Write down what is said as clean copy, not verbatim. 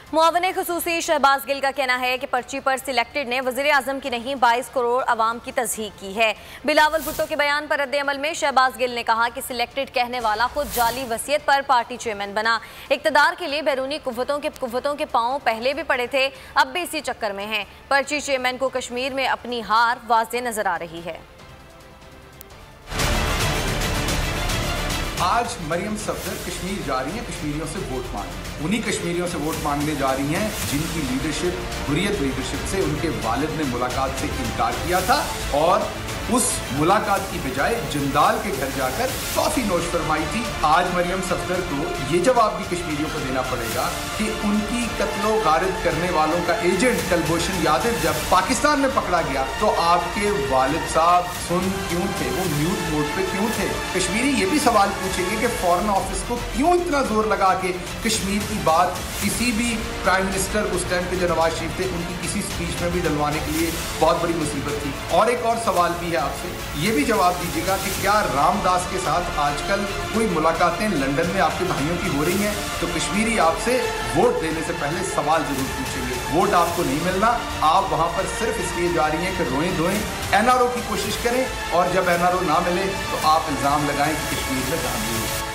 मुआवने खुसूसी शहबाज गिल का कहना है कि पर्ची पर सिलेक्टेड ने वज़ीर आज़म की नहीं 22 करोड़ आवाम की तस्दीक की है। बिलावल भुट्टो के बयान पर रद्द-ए-अमल में शहबाज गिल ने कहा कि सिलेक्टेड कहने वाला खुद जाली वसीयत पर पार्टी चेयरमैन बना। इक़्तिदार के लिए बैरूनी कुव्वतों के पांव पहले भी पड़े थे, अब भी इसी चक्कर में हैं। पर्ची चेयरमैन को कश्मीर में अपनी हार वाज़ेह नजर आ रही है। आज मरियम सफदर कश्मीर जा रही हैं कश्मीरियों से वोट मांगने। उन्हीं कश्मीरियों से वोट मांगने जा रही हैं जिनकी लीडरशिप, हुर्रियत लीडरशिप से उनके वालिद ने मुलाकात से इनकार किया था और उस मुलाकात की बजाय जिंदाल के घर जाकर कॉफी नोश फरमाई थी। आज मरियम सफदर को ये जवाब भी कश्मीरियों को देना पड़ेगा कि उनकी कत्लो गारिद करने वालों का एजेंट कुलभूषण यादव जब पाकिस्तान में पकड़ा गया तो आपके वालिद साहब सुन क्यों थे, वो म्यूट मोड पे क्यों थे। कश्मीरी ये भी सवाल पूछेंगे कि फॉरेन ऑफिस को क्यों इतना जोर लगा के कश्मीर की बात किसी भी प्राइम मिनिस्टर उस टाइम पे जो नवाज शरीफ थे उनकी किसी स्पीच में भी डलवाने के लिए बहुत बड़ी मुसीबत थी। और एक और सवाल भी है आपसे, ये भी जवाब दीजिएगा कि क्या रामदास के साथ आजकल कोई मुलाकातें लंदन में आपके भाइयों की हो रही हैं? तो कश्मीरी आपसे वोट देने से पहले सवाल जरूर पूछेंगे। वोट आपको नहीं मिलना, आप वहां पर सिर्फ इसलिए जा रही हैं कि रोएं धोएं, एनआरओ की कोशिश करें और जब एनआरओ ना मिले तो आप इल्जाम लगाएं कि कश्मीर में धांधली है।